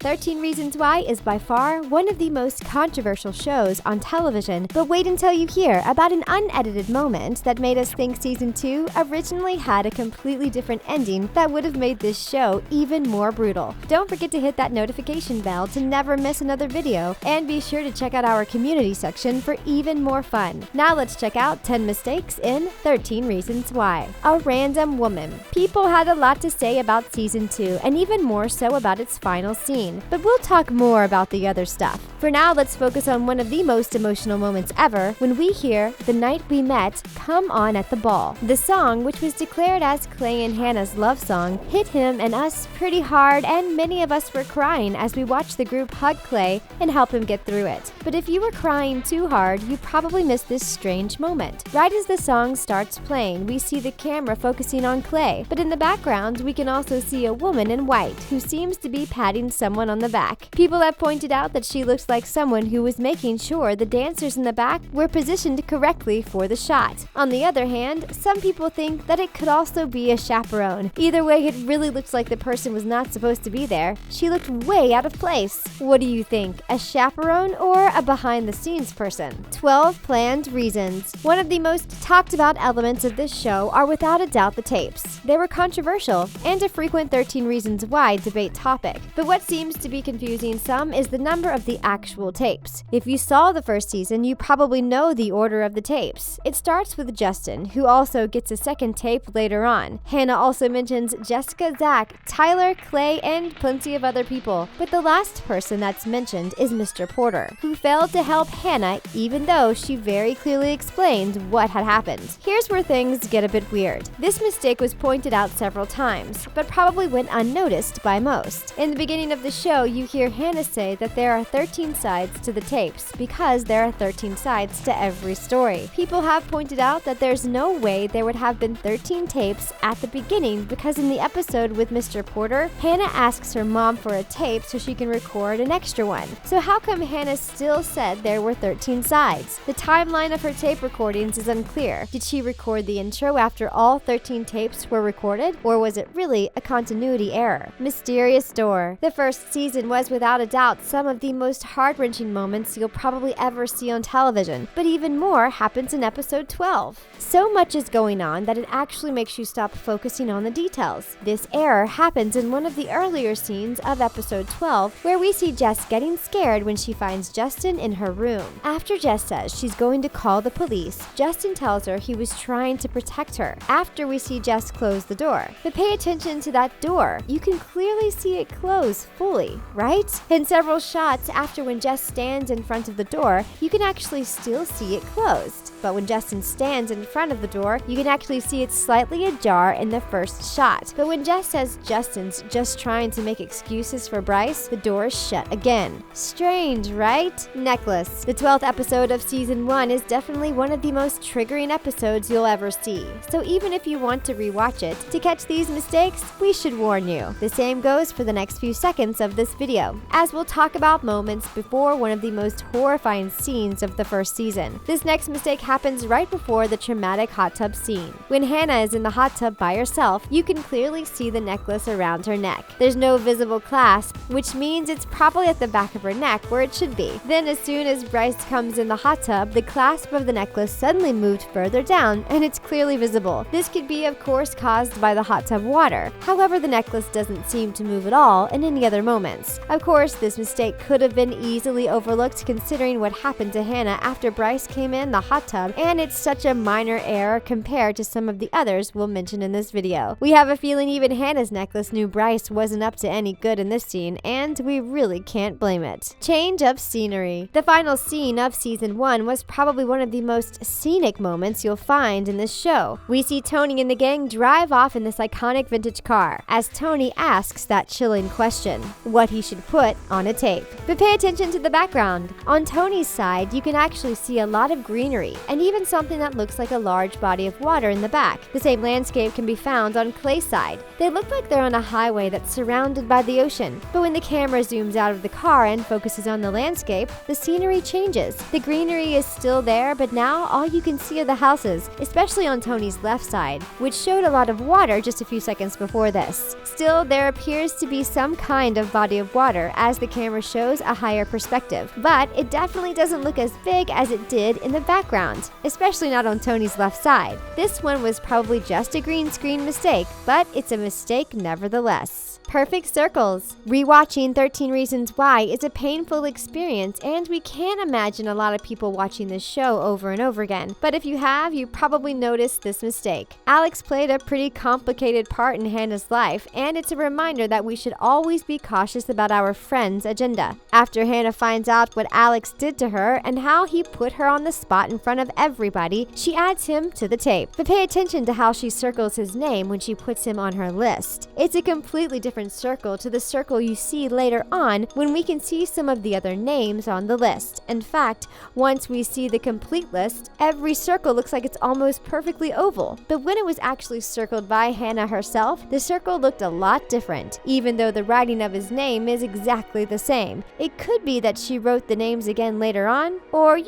13 Reasons Why is by far one of the most controversial shows on television, but wait until you hear about an unedited moment that made us think Season 2 originally had a completely different ending that would have made this show even more brutal. Don't forget to hit that notification bell to never miss another video, and be sure to check out our community section for even more fun. Now let's check out 10 mistakes in 13 Reasons Why. A random woman. People had a lot to say about Season 2, and even more so about its final scene, but we'll talk more about the other stuff. For now, let's focus on one of the most emotional moments ever when we hear "The Night We Met" come on at the ball. The song, which was declared as Clay and Hannah's love song, hit him and us pretty hard, and many of us were crying as we watched the group hug Clay and help him get through it. But if you were crying too hard, you probably missed this strange moment. Right as the song starts playing, we see the camera focusing on Clay, but in the background, we can also see a woman in white who seems to be patting someone on the back. People have pointed out that she looks like someone who was making sure the dancers in the back were positioned correctly for the shot. On the other hand, some people think that it could also be a chaperone. Either way, it really looks like the person was not supposed to be there. She looked way out of place. What do you think? A chaperone or a behind-the-scenes person? 12 planned reasons. One of the most talked about elements of this show are without a doubt the tapes. They were controversial and a frequent 13 Reasons Why debate topic. But what seems to be confusing some is the number of the actual tapes. If you saw the first season, you probably know the order of the tapes. It starts with Justin, who also gets a second tape later on. Hannah also mentions Jessica, Zach, Tyler, Clay, and plenty of other people. But the last person that's mentioned is Mr. Porter, who failed to help Hannah even though she very clearly explained what had happened. Here's where things get a bit weird. This mistake was pointed out several times, but probably went unnoticed by most. In the beginning of the show, you hear Hannah say that there are 13 sides to the tapes because there are 13 sides to every story. People have pointed out that there's no way there would have been 13 tapes at the beginning because in the episode with Mr. Porter, Hannah asks her mom for a tape so she can record an extra one. So how come Hannah still said there were 13 sides? The timeline of her tape recordings is unclear. Did she record the intro after all 13 tapes were recorded, or was it really a continuity error? Mysterious door. The first season was without a doubt some of the most heart-wrenching moments you'll probably ever see on television, but even more happens in episode 12. So much is going on that it actually makes you stop focusing on the details. This error happens in one of the earlier scenes of episode 12, where we see Jess getting scared when she finds Justin in her room. After Jess says she's going to call the police, Justin tells her he was trying to protect her. After we see Jess close the door. But pay attention to that door. You can clearly see it close fully, right? In several shots after when Jess stands in front of the door, you can actually still see it closed. But when Justin stands in front of the door, you can actually see it slightly ajar in the first shot. But when Jess says Justin's just trying to make excuses for Bryce, the door is shut again. Strange, right? Necklace. The 12th episode of Season 1 is definitely one of the most triggering episodes you'll ever see. So even if you want to rewatch it, to catch these mistakes, we should warn you. The same goes for the next few seconds of this video, as we'll talk about moments before one of the most horrifying scenes of the first season. This next mistake happens right before the traumatic hot tub scene. When Hannah is in the hot tub by herself, you can clearly see the necklace around her neck. There's no visible clasp, which means it's probably at the back of her neck where it should be. Then as soon as Bryce comes in the hot tub, the clasp of the necklace suddenly moved further down and it's clearly visible. This could be, of course, caused by the hot tub water. However, the necklace doesn't seem to move at all in any other moments. Of course, this mistake could have been easily overlooked considering what happened to Hannah after Bryce came in the hot tub, and it's such a minor error compared to some of the others we'll mention in this video. We have a feeling even Hannah's necklace knew Bryce wasn't up to any good in this scene, and we really can't blame it. Change of scenery. The final scene of Season 1 was probably one of the most scenic moments you'll find in this show. We see Tony and the gang drive off in this iconic vintage car, as Tony asks that chilling question, what he should put on a tape. But pay attention to the background. On Tony's side, you can actually see a lot of greenery, and even something that looks like a large body of water in the back. The same landscape can be found on Clay's side. They look like they're on a highway that's surrounded by the ocean, but when the camera zooms out of the car and focuses on the landscape, the scenery changes. The greenery is still there, but now all you can see are the houses, especially on Tony's left side, which showed a lot of water just a few seconds before this. Still, there appears to be some kind of body of water as the camera shows a higher perspective, but it definitely doesn't look as big as it did in the background, especially not on Tony's left side. This one was probably just a green screen mistake, but it's a mistake nevertheless. Perfect circles. Rewatching 13 Reasons Why is a painful experience, and we can't imagine a lot of people watching this show over and over again. But if you have, you probably noticed this mistake. Alex played a pretty complicated part in Hannah's life, and it's a reminder that we should always be cautious about our friend's agenda. After Hannah finds out what Alex did to her and how he put her on the spot in front of everybody, she adds him to the tape. But pay attention to how she circles his name when she puts him on her list. It's a completely different circle to the circle you see later on when we can see some of the other names on the list. In fact, once we see the complete list, every circle looks like it's almost perfectly oval. But when it was actually circled by Hannah herself, the circle looked a lot different, even though the writing of his name is exactly the same. It could be that she wrote the names again later on, or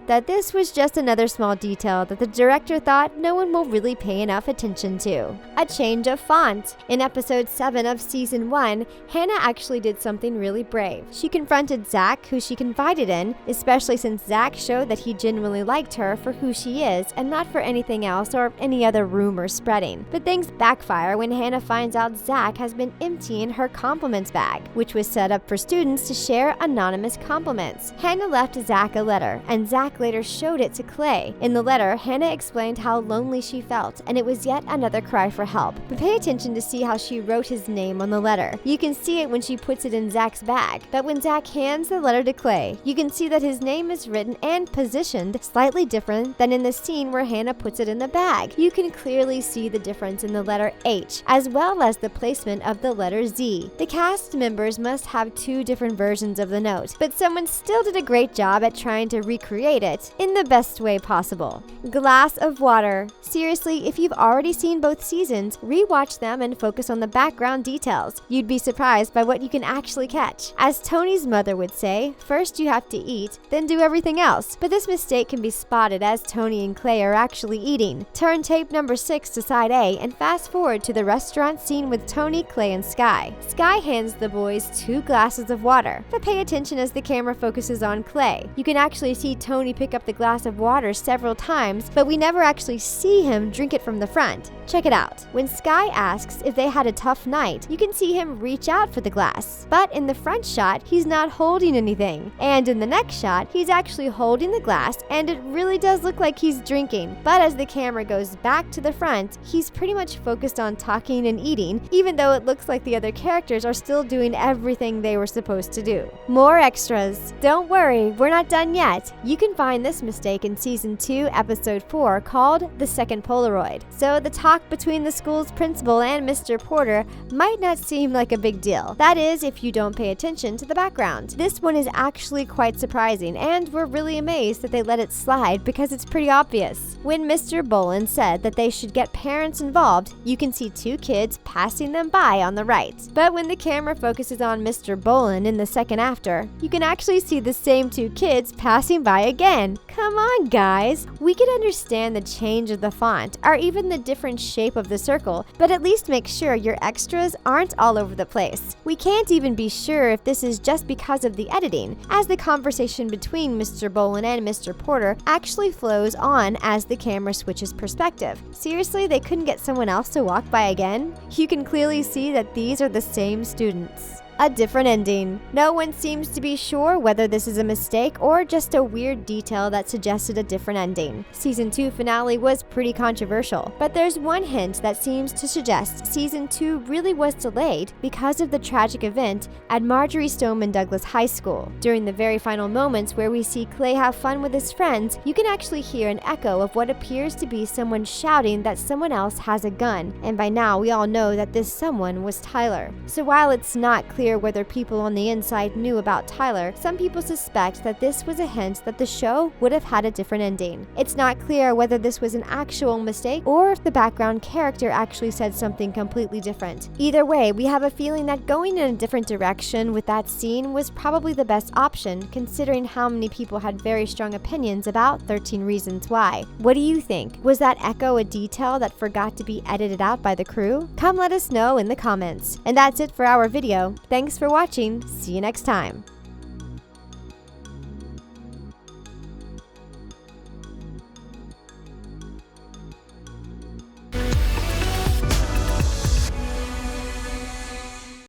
that this was just another small detail that the director thought no one will really pay enough attention to. A change of font. In episode 7 of season 1, Hannah actually did something really brave. She confronted Zach, who she confided in, especially since Zach showed that he genuinely liked her for who she is and not for anything else or any other rumor spreading. But things backfire when Hannah finds out Zach has been emptying her compliments bag, which was set up for students to share anonymous compliments. Hannah left Zach a letter, and Zach later showed it to Clay. In the letter, Hannah explained how lonely she felt, and it was yet another cry for help. But pay attention to see how she wrote his name on the letter. You can see it when she puts it in Zach's bag, but when Zach hands the letter to Clay, you can see that his name is written and positioned slightly different than in the scene where Hannah puts it in the bag. You can clearly see the difference in the letter H, as well as the placement of the letter Z. The cast members must have two different versions of the note, but someone still did a great job at trying to recreate it in the best way possible. Glass of water. Seriously, if you've already seen both seasons, rewatch them and focus on the background details. You'd be surprised by what you can actually catch. As Tony's mother would say, first you have to eat, then do everything else. But this mistake can be spotted as Tony and Clay are actually eating. Turn tape number 6 to side A and fast forward to the restaurant scene with Tony, Clay, and Sky. Sky hands the boys 2 glasses of water, but pay attention as the camera focuses on Clay. You can actually see Tony pick up the glass of water several times, but we never actually see him drink it from the front. Check it out. When Sky asks if they had a tough night, you can see him reach out for the glass. But in the front shot, he's not holding anything. And in the next shot, he's actually holding the glass, and it really does look like he's drinking. But as the camera goes back to the front, he's pretty much focused on talking and eating, even though it looks like the other characters are still doing everything they were supposed to do. More extras. Don't worry, we're not done yet. You can find this mistake in season 2, episode 4, called The Second Polaroid. So the talk between the school's principal and Mr. Porter might not seem like a big deal. That is, if you don't pay attention to the background. This one is actually quite surprising, and we're really amazed that they let it slide because it's pretty obvious. When Mr. Bolin said that they should get parents involved, you can see 2 kids passing them by on the right. But when the camera focuses on Mr. Bolin in the second after, you can actually see the same 2 kids passing by again. Come on, guys! We can understand the change of the font, or even the different shape of the circle, but at least make sure your extras aren't all over the place. We can't even be sure if this is just because of the editing, as the conversation between Mr. Bolin and Mr. Porter actually flows on as the camera switches perspective. Seriously, they couldn't get someone else to walk by again? You can clearly see that these are the same students. A different ending. No one seems to be sure whether this is a mistake or just a weird detail that suggested a different ending. Season 2 finale was pretty controversial, but there's one hint that seems to suggest Season 2 really was delayed because of the tragic event at Marjorie Stoneman Douglas High School. During the very final moments where we see Clay have fun with his friends, you can actually hear an echo of what appears to be someone shouting that someone else has a gun, and by now we all know that this someone was Tyler. So while it's not clear whether people on the inside knew about Tyler, some people suspect that this was a hint that the show would have had a different ending. It's not clear whether this was an actual mistake or if the background character actually said something completely different. Either way, we have a feeling that going in a different direction with that scene was probably the best option, considering how many people had very strong opinions about 13 Reasons Why. What do you think? Was that echo a detail that forgot to be edited out by the crew? Come let us know in the comments. And that's it for our video. Thanks Thanks for watching. See you next time.